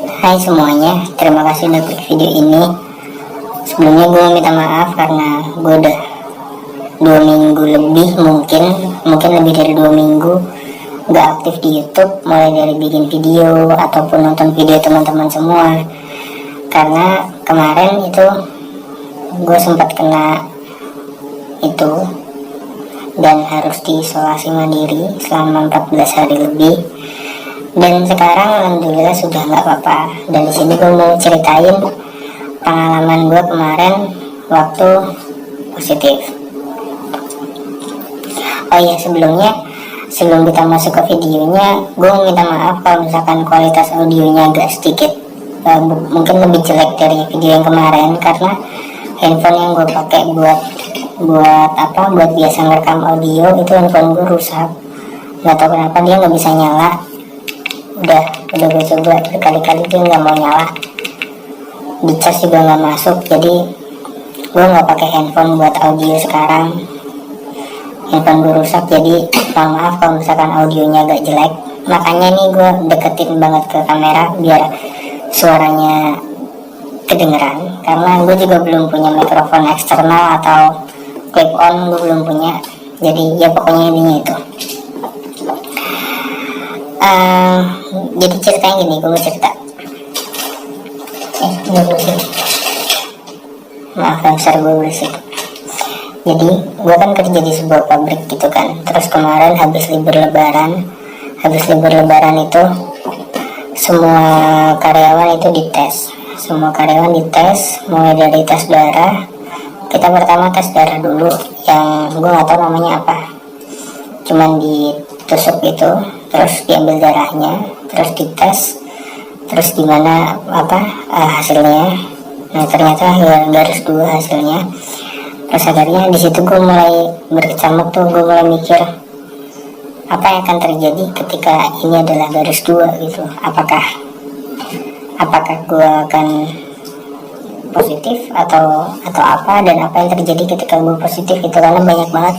Hai semuanya, terima kasih udah klik video ini. Sebelumnya gue minta maaf karena gue udah 2 minggu lebih, mungkin lebih dari 2 minggu gak aktif di YouTube, mulai dari bikin video ataupun nonton video teman-teman semua. Karena kemarin itu gue sempat kena itu dan harus diisolasi mandiri selama 14 hari lebih. Dan sekarang alhamdulillah sudah nggak apa-apa. Dan di sini gue mau ceritain pengalaman gue kemarin waktu positif. Oh iya, sebelum kita masuk ke videonya, gue minta maaf kalau misalkan kualitas audionya agak sedikit mungkin lebih jelek dari video yang kemarin, karena handphone yang gue pakai buat biasa ngerekam audio itu handphone gue rusak. Nggak tahu kenapa dia nggak bisa nyala. Udah gue coba berkali-kali dia nggak mau nyala, dicas juga nggak masuk. Jadi gue nggak pakai handphone buat audio sekarang, handphone gue rusak. Jadi maaf kalau misalkan audionya agak jelek. Makanya nih gue deketin banget ke kamera biar suaranya kedengeran, karena gue juga belum punya mikrofon eksternal atau clip on, gue belum punya. Jadi ya pokoknya intinya itu. Jadi ceritanya gini, gue mau cerita. Ini berisik. Maaf dasar gue berisik. Jadi gue kan kerja di sebuah pabrik gitu kan. Terus kemarin habis libur lebaran itu semua karyawan itu dites. Semua karyawan dites, mulai dari tes darah. Kita pertama tes darah dulu, yang gue gak tahu namanya apa, cuman ditusuk gitu, terus diambil darahnya, terus dites, terus gimana hasilnya. Nah ternyata ya garis 2 hasilnya. Terus akhirnya di situ gue mulai berkecamuk tuh, gue mulai mikir apa yang akan terjadi ketika ini adalah garis 2 gitu. Apakah gue akan positif atau apa, dan apa yang terjadi ketika gue positif itu. Karena banyak banget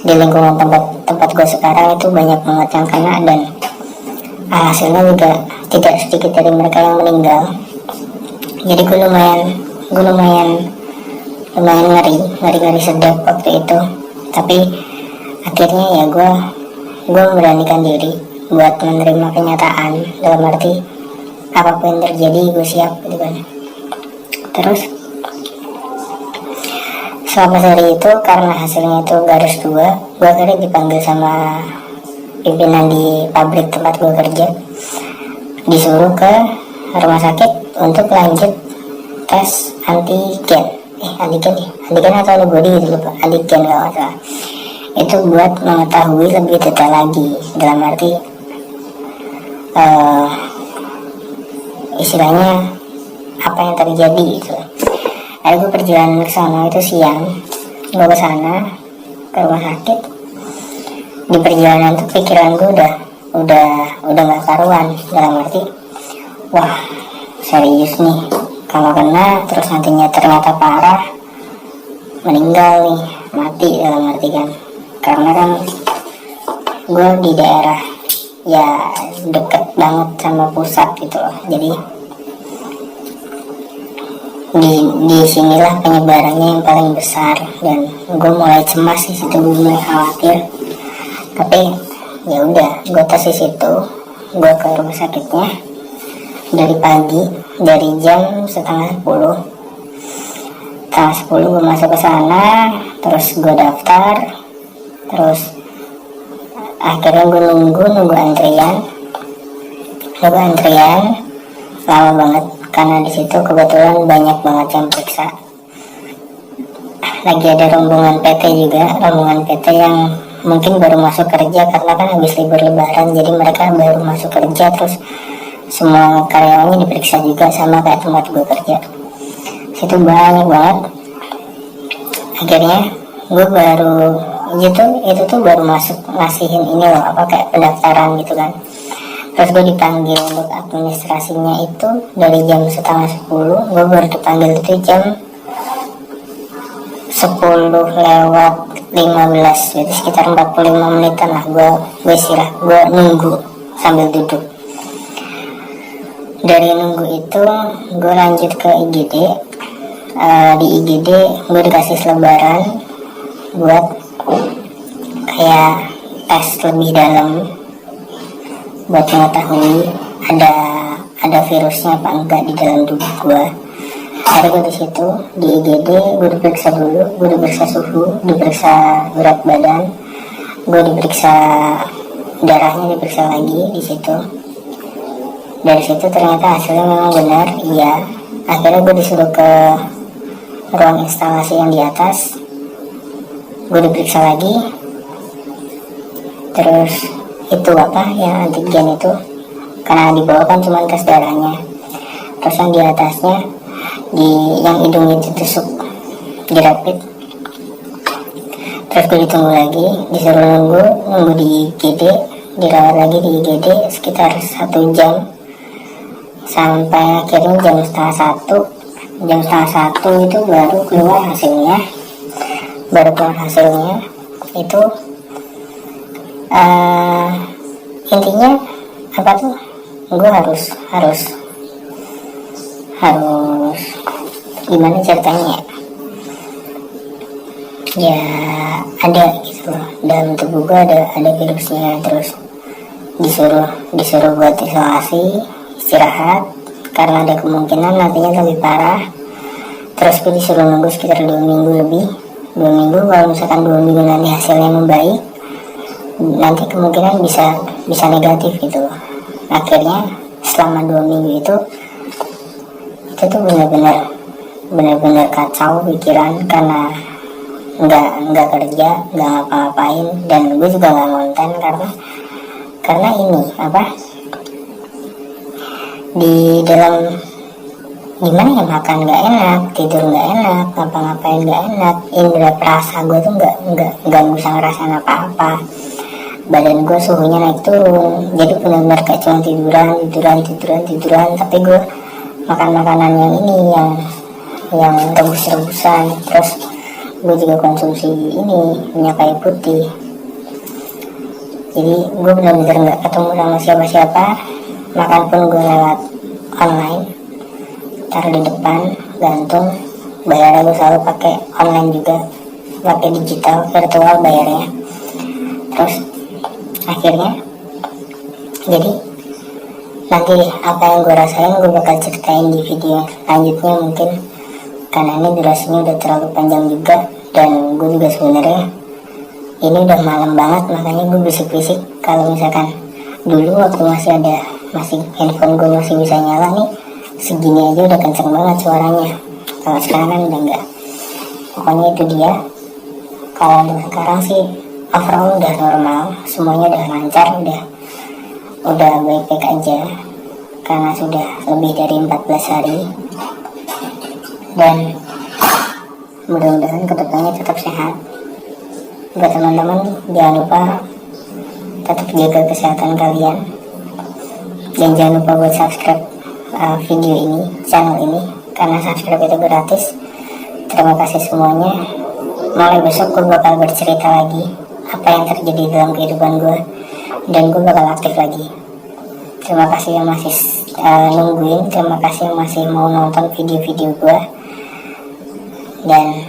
di lingkungan tempat gue sekarang itu banyak banget yang kena, dan hasilnya juga tidak sedikit dari mereka yang meninggal. Jadi gue lumayan ngeri sedap waktu itu. Tapi akhirnya ya gue memberanikan diri buat menerima kenyataan, dalam arti apapun yang terjadi gue siap gitu kan. Terus selama hari itu karena hasilnya itu garis 2, gue akhirnya dipanggil sama pimpinan di pabrik tempat gue kerja, disuruh ke rumah sakit untuk lanjut tes antigen atau antibody gitu, lupa, antigen kalau nggak salah. Itu buat mengetahui lebih detail lagi, dalam arti istilahnya apa yang terjadi gitu. Lalu gue perjalanan ke sana itu siang, gue ke sana ke rumah sakit. Di perjalanan tuh pikiran gue udah nggak karuan, dalam arti wah serius nih, kalau kena terus nantinya ternyata parah, meninggal nih, mati dalam arti kan. Karena kan gue di daerah ya deket banget sama pusat gitu loh. Jadi di sinilah penyebarannya yang paling besar, dan gue mulai cemas di situ, gue mulai khawatir. Tapi ya udah, gue tes di situ, gue ke rumah sakitnya dari pagi, dari jam setengah 10 gue masuk ke sana, terus gue daftar, terus akhirnya gue nunggu antrian lama banget. Karena di situ kebetulan banyak banget yang periksa. Lagi ada rombongan PT yang mungkin baru masuk kerja, karena kan habis libur lebaran, jadi mereka baru masuk kerja. Terus semua karyawannya diperiksa juga, sama kayak tempat gue kerja. Situ banyak banget. Akhirnya gue itu tuh baru masuk ngasihin ini loh, kayak pendaftaran gitu kan. Terus gue dipanggil untuk administrasinya itu dari jam setengah 10. Gue baru dipanggil itu jam 10:15, jadi sekitar 45 menitan lah. Gue istirahat, gue nunggu sambil duduk. Dari nunggu itu gue lanjut ke IGD. Di IGD gue dikasih selebaran buat kayak tes lebih dalam buat mengetahui ada virusnya apa enggak di dalam tubuh gue. Hari gue di situ di IGD gue diperiksa dulu, gue diperiksa suhu, diperiksa berat badan, gue diperiksa darahnya, diperiksa lagi di situ. Dari situ ternyata hasilnya memang benar, iya. Akhirnya gue disuruh ke ruang instalasi yang di atas, gue diperiksa lagi. Terus itu apa yang antigen itu, karena di bawah kan cuma tes darahnya, terus yang di atasnya yang hidungnya ditusuk di rapid. Terus gue ditunggu lagi, disuruh nunggu di IGD, dirawat lagi di IGD sekitar 1 jam sampai akhirnya jam setengah satu itu baru keluar hasilnya. Itu intinya apa tuh, gue harus gimana ceritanya ya, ada gitu loh dalam tubuh gue, ada virusnya. Terus disuruh buat isolasi, istirahat karena ada kemungkinan nantinya lebih parah. Terus gue disuruh nunggu sekitar 2 minggu. Kalau misalkan 2 minggu nanti hasilnya membaik, nanti kemungkinan bisa negatif gitu. Akhirnya selama 2 minggu itu tuh benar-benar kacau pikiran, karena nggak kerja, nggak ngapa-ngapain, dan gue juga nggak konten karena ini apa, di dalam gimana ya, makan nggak enak, tidur nggak enak, ngapa-ngapain nggak enak, indera perasa gue tuh nggak bisa ngerasain apa-apa. Badan gue suhunya naik turun, jadi benar-benar kayak cuma tiduran. Tapi gue makan makanan yang ini, yang rebus-rebusan. Terus gue juga konsumsi minyak kayu putih. Jadi gue benar-benar nggak ketemu sama siapa-siapa. Makan pun gue lewat online, taruh di depan, gantung. Bayarnya gue selalu pakai online juga, pakai digital, virtual bayarnya. Terus akhirnya jadi nanti apa yang gue rasain gue bakal ceritain di video selanjutnya mungkin, karena ini durasinya udah terlalu panjang juga, dan gue juga sebenarnya ini udah malam banget, makanya gue bisik-bisik. Kalau misalkan dulu waktu masih handphone gue masih bisa nyala nih, segini aja udah kenceng banget suaranya. Kalau sekarang kan udah enggak. Pokoknya itu dia. Kalau untuk sekarang sih overall udah normal, semuanya udah lancar, udah baik-baik aja, karena sudah lebih dari 14 hari. Dan mudah-mudahan kedepannya tetap sehat. Buat teman-teman, jangan lupa tetap jaga kesehatan kalian, dan jangan lupa buat subscribe video ini, channel ini, karena subscribe itu gratis. Terima kasih semuanya. Mulai besok gue bakal bercerita lagi apa yang terjadi dalam kehidupan gue, dan gue bakal aktif lagi. Terima kasih yang masih nungguin, terima kasih yang masih mau nonton video-video gue. Dan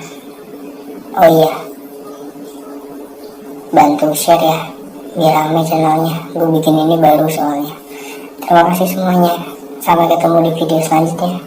oh iya, bantu share ya, biar rame channelnya. Gue bikin ini baru soalnya. Terima kasih semuanya. Sampai ketemu di video selanjutnya.